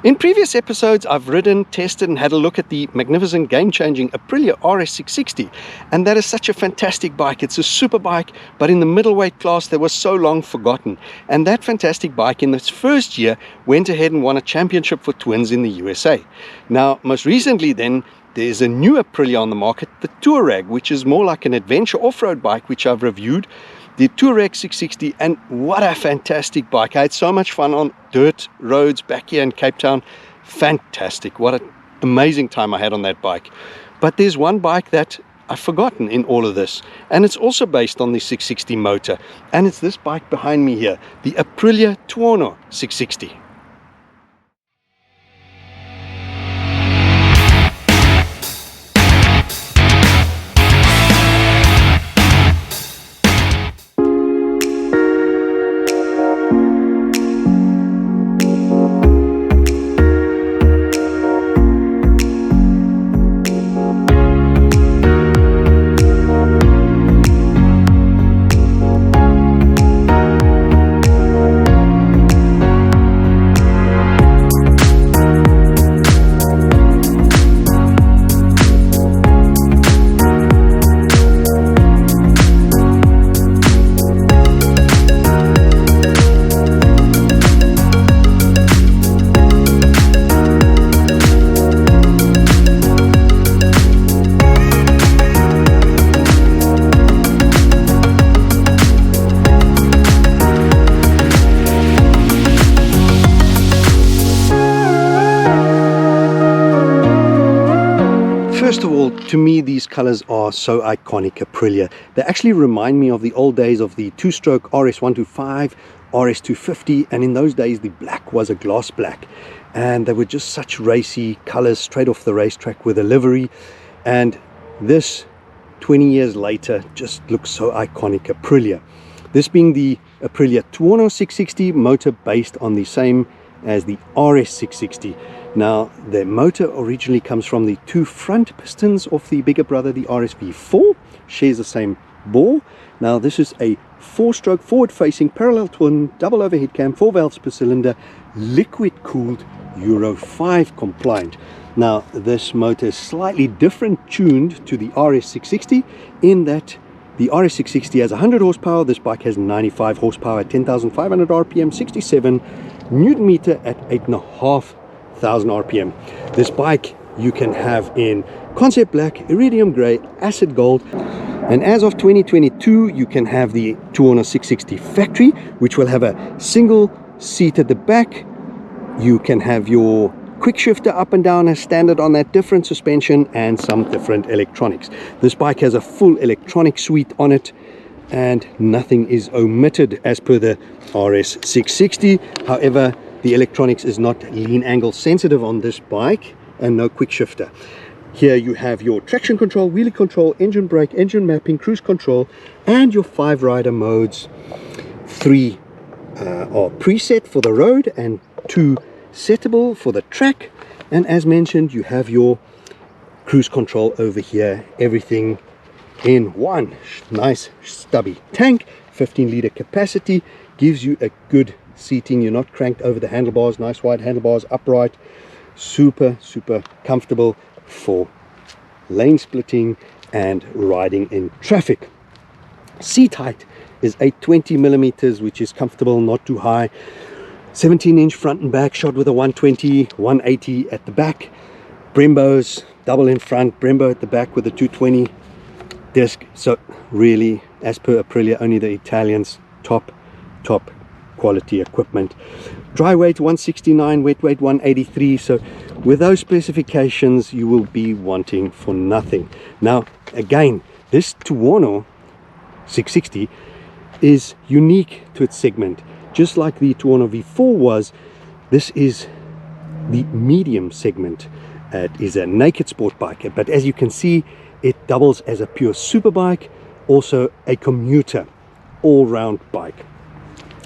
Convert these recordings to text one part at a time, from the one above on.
In previous episodes, I've ridden, tested and had a look at the magnificent game-changing Aprilia RS660, and that is such a fantastic bike. It's a super bike, but in the middleweight class that was so long forgotten. And that fantastic bike in its first year went ahead and won a championship for twins in the USA. Now, most recently then, there's a new Aprilia on the market, the Touareg, which is more like an adventure off-road bike, which I've reviewed. The Touareg 660, and what a fantastic bike. I had so much fun on dirt roads back here in Cape Town. Fantastic. What an amazing time I had on that bike. But there's one bike that I've forgotten in all of this, and it's also based on the 660 motor, and it's this bike behind me here, the Aprilia Tuono 660. First of all, to me these colors are so iconic Aprilia. They actually remind me of the old days of the two-stroke RS125, RS250, and in those days the black was a gloss black, and they were just such racy colors straight off the racetrack with a livery. And this 20 years later just looks so iconic Aprilia. This being the Aprilia Tuono 660, motor based on the same as the RS660. Now, the motor originally comes from the two front pistons of the bigger brother, the RSV4, shares the same bore. Now, this is a four-stroke forward-facing parallel twin, double overhead cam, 4 valves per cylinder, liquid-cooled Euro 5 compliant. Now, this motor is slightly different tuned to the RS660 in that the RS660 has 100 horsepower, this bike has 95 horsepower at 10,500 RPM, 67 Newton meter at 8,500 RPM. This bike you can have in concept black, iridium grey, acid gold, and as of 2022 you can have the Tuono 660 factory, which will have a single seat at the back. You can have your quick shifter up and down as standard on that, different suspension and some different electronics. This bike has a full electronic suite on it, and nothing is omitted as per the RS660. However, the electronics is not lean angle sensitive on this bike, and no quick shifter. Here you have your traction control, wheelie control, engine brake, engine mapping, cruise control, and your 5 rider modes. 3 are preset for the road and 2 settable for the track. And as mentioned, you have your cruise control over here, everything in one nice stubby tank. 15-liter capacity gives you a good seating. You're not cranked over the handlebars, nice wide handlebars, upright, super comfortable for lane splitting and riding in traffic. Seat height is 820 millimeters, which is comfortable, not too high. 17-inch front and back, shot with a 120, 180 at the back. Brembos, double in front, Brembo at the back with a 220 disc. So really, as per Aprilia, only the Italians, top quality equipment. Dry weight 169, wet weight 183. So with those specifications you will be wanting for nothing. Now again, this Tuono 660 is unique to its segment. Just like the Tuono V4 was, this is the medium segment. It is a naked sport bike, but as you can see, it doubles as a pure super bike, also a commuter all-round bike.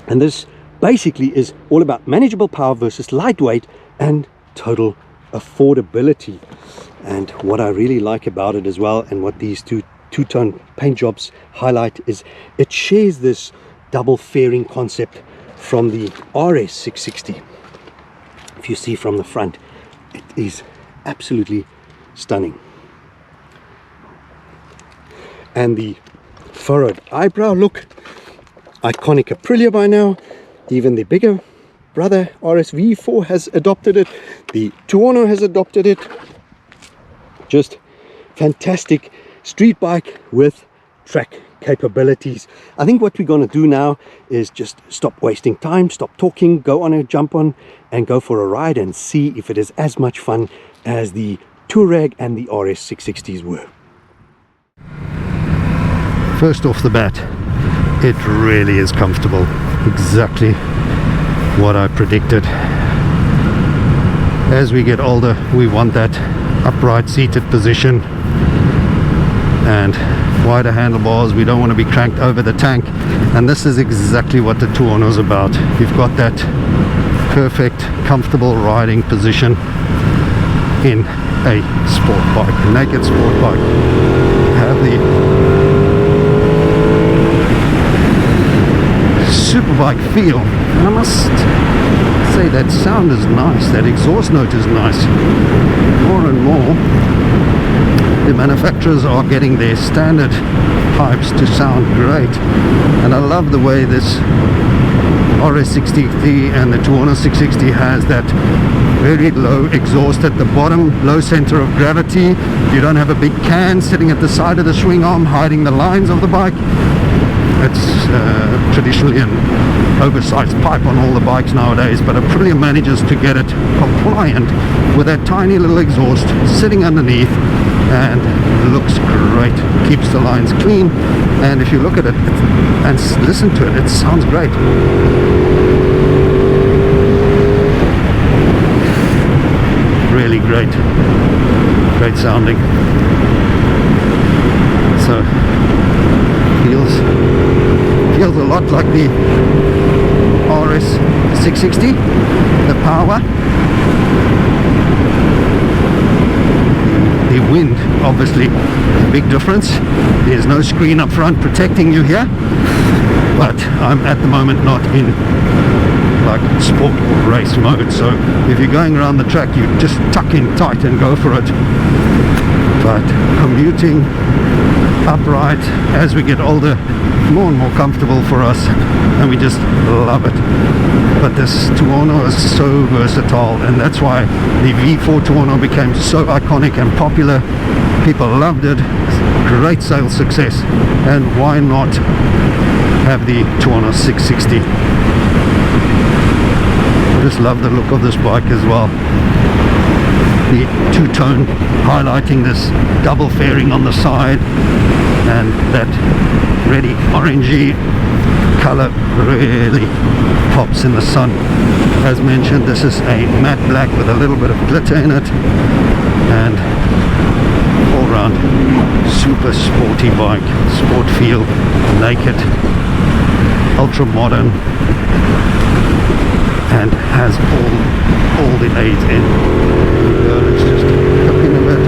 And this basically is all about manageable power versus lightweight and total affordability. And what I really like about it as well, and what these two-tone paint jobs highlight, is it shares this double fairing concept from the RS660. if you see from the front, it is absolutely stunning. And the furrowed eyebrow look, iconic Aprilia by now. Even the bigger brother RSV4 has adopted it. The Tuono has adopted it. Just fantastic street bike with track capabilities. I think what we're going to do now is just stop wasting time, stop talking, go on a jump on and go for a ride and see if it is as much fun as the Touareg and the RS660s were. First off the bat, it really is comfortable. Exactly what I predicted. As we get older, we want that upright seated position and wider handlebars. We don't want to be cranked over the tank, and this is exactly what the Tuono is about. You've got that perfect comfortable riding position in a sport bike, a naked sport bike. Have the superbike feel, and I must say that sound is nice, that exhaust note is nice. More and more the manufacturers are getting their standard pipes to sound great, and I love the way this RS660 and the Tuono 660 has that very low exhaust at the bottom, low center of gravity. You don't have a big can sitting at the side of the swing arm hiding the lines of the bike. It's traditionally an oversized pipe on all the bikes nowadays, but Aprilia manages to get it compliant with that tiny little exhaust sitting underneath, and it looks great. Keeps the lines clean, and if you look at it and listen to it, it sounds great. Really great sounding. So feels a lot like the RS660, the power. The wind, obviously, a big difference. There's no screen up front protecting you here, but I'm at the moment not in like sport or race mode, so if you're going around the track, you just tuck in tight and go for it. But commuting upright as we get older, more and more comfortable for us, and we just love it. But this Tuono is so versatile, and that's why the V4 Tuono became so iconic and popular. People loved it. Great sales success, and why not have the Tuono 660? I just love the look of this bike as well. The two-tone highlighting this double fairing on the side, and that reddy orangey color really pops in the sun. As mentioned, this is a matte black with a little bit of glitter in it, and all round super sporty bike, sport feel, naked, ultra modern, and has all the aids in. Let's just look in a bit.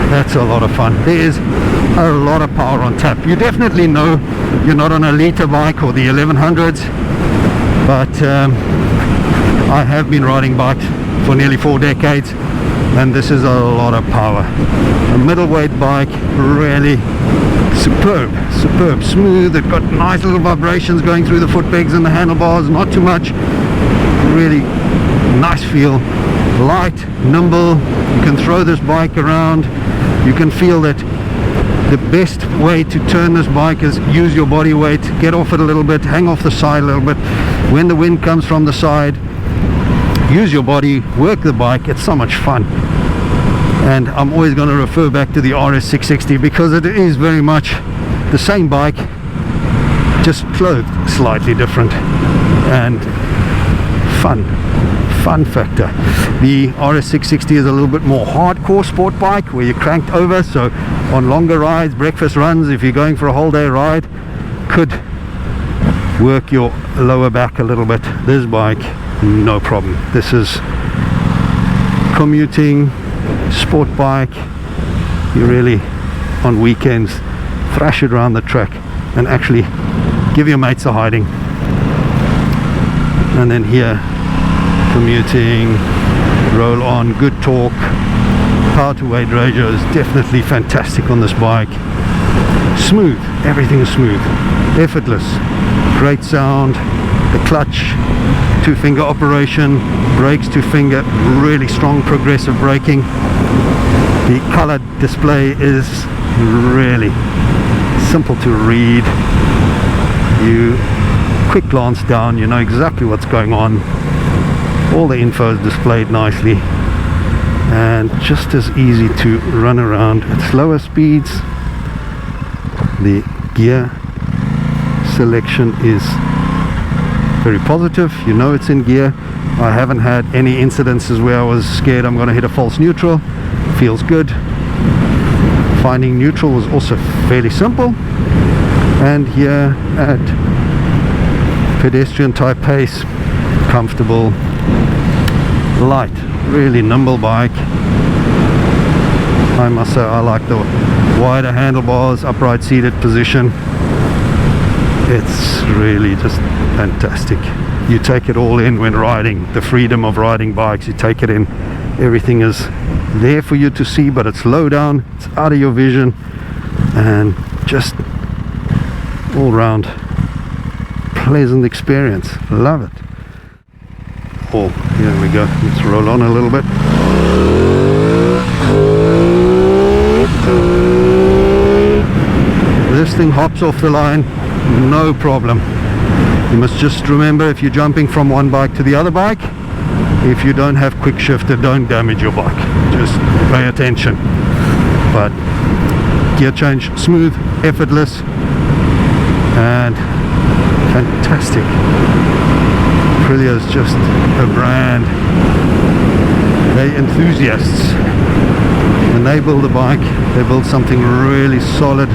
That's a lot of fun. There's a lot of power on tap. You definitely know you're not on a liter bike or the 1100s, but I have been riding bikes for nearly 4 decades, and this is a lot of power. A middleweight bike, really superb, smooth. It's got nice little vibrations going through the foot pegs and the handlebars, not too much. Really nice feel, light, nimble. You can throw this bike around. You can feel that the best way to turn this bike is use your body weight, get off it a little bit, hang off the side a little bit. When the wind comes from the side, use your body, work the bike. It's so much fun. And I'm always going to refer back to the RS660 because it is very much the same bike, just clothed slightly different, and fun factor. The RS660 is a little bit more hardcore sport bike where you're cranked over, so on longer rides, breakfast runs, if you're going for a whole day ride, could work your lower back a little bit. This bike, no problem. This is commuting sport bike. You really on weekends thrash it around the track and actually give your mates a hiding. And then here, commuting, roll on, good torque. Power to weight ratio is definitely fantastic on this bike. Smooth, everything is smooth, effortless, great sound. The clutch, 2-finger operation, brakes 2-finger, really strong progressive braking. The color display is really simple to read. You quick glance down, you know exactly what's going on. All the info is displayed nicely and just as easy to run around at slower speeds. The gear selection is very positive, you know it's in gear. I haven't had any incidences where I was scared I'm going to hit a false neutral. Feels good. Finding neutral was also fairly simple, and here at pedestrian type pace, comfortable, light, really nimble bike. I must say I like the wider handlebars, upright seated position. It's really just fantastic. You take it all in when riding, the freedom of riding bikes, you take it in. Everything is there for you to see, but it's low down, it's out of your vision, and just all round pleasant experience. Love it. Oh, here we go. Let's roll on a little bit. This thing hops off the line, no problem. You must just remember, if you're jumping from one bike to the other bike, if you don't have quick shifter, don't damage your bike. Just pay attention. But gear change smooth, effortless, and fantastic. Aprilia is just a brand. They're enthusiasts. When they build a bike, they build something really solid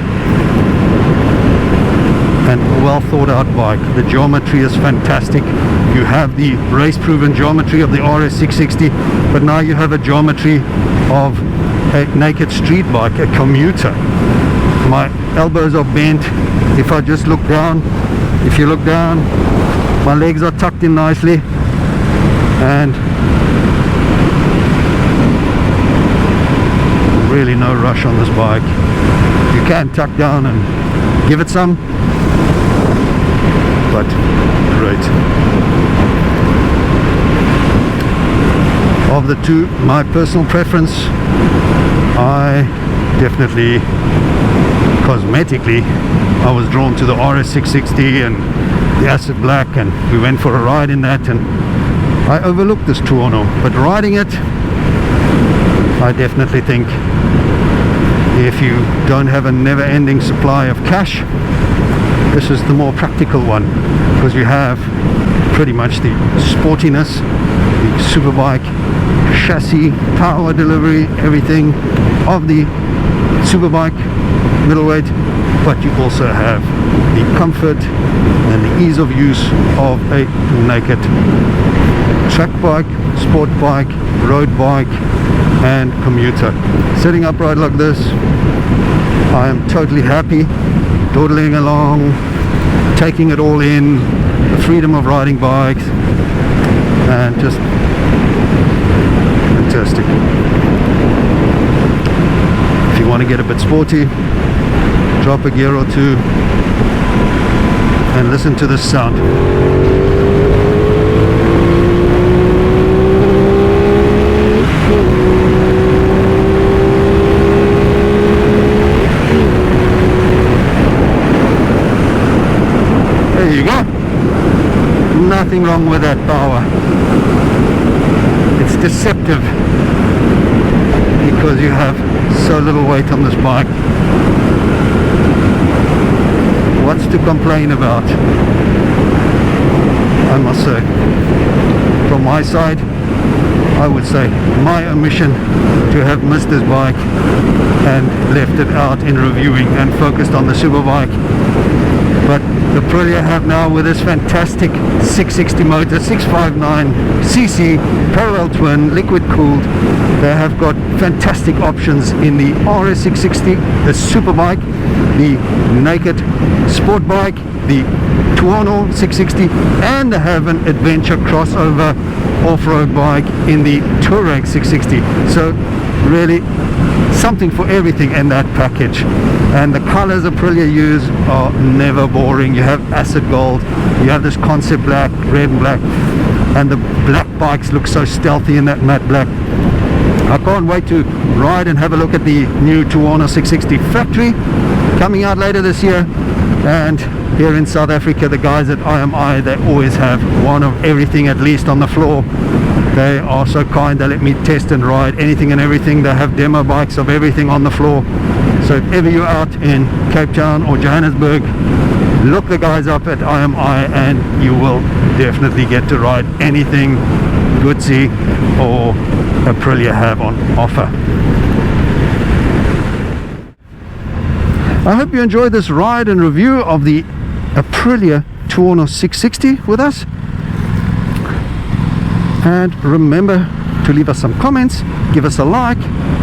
and well thought out bike. The geometry is fantastic. You have the race proven geometry of the RS660, but now you have a geometry of a naked street bike, a commuter. My elbows are bent. If I just look down, if you look down, my legs are tucked in nicely, and really no rush on this bike. You can tuck down and give it some, but great. Of the two, my personal preference, I definitely, cosmetically, I was drawn to the RS660 and the acid black, and we went for a ride in that, and I overlooked this Tuono, but riding it, I definitely think if you don't have a never-ending supply of cash, this is the more practical one, because you have pretty much the sportiness, the superbike chassis, power delivery, everything of the superbike middleweight, but you also have the comfort and the ease of use of a naked track bike, sport bike, road bike, and commuter. Sitting upright like this, I am totally happy, dawdling along, taking it all in, the freedom of riding bikes, and just fantastic. If you want to get a bit sporty, drop a gear or two and listen to this sound. There you go. Nothing wrong with that power. It's deceptive. because you have so little weight on this bike. What's to complain about, I must say. From my side, I would say my omission to have missed this bike and left it out in reviewing and focused on the superbike. But the Aprilia have now, with this fantastic 660 motor, 659cc parallel twin, liquid cooled, they have got fantastic options in the RS660, the superbike, the naked sport bike, the Tuono 660, and they have an adventure crossover off-road bike in the Touareg 660. So really something for everything in that package. And the colors Aprilia use are never boring. You have acid gold, you have this concept black, red and black, and the black bikes look so stealthy in that matte black. I can't wait to ride and have a look at the new Tuono 660 factory coming out later this year. And here in South Africa, the guys at IMI, they always have one of everything at least on the floor. They are so kind, they let me test and ride anything and everything. They have demo bikes of everything on the floor. So if ever you're out in Cape Town or Johannesburg, look the guys up at IMI and you will definitely get to ride anything Goodsy or Aprilia have on offer. I hope you enjoyed this ride and review of the Aprilia Tuono 660 with us. And remember to leave us some comments, give us a like,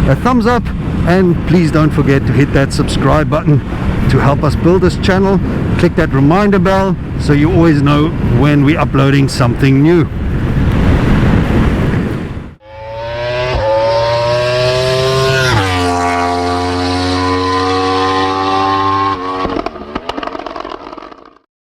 a thumbs up, and please don't forget to hit that subscribe button to help us build this channel. Click that reminder bell so you always know when we're uploading something new.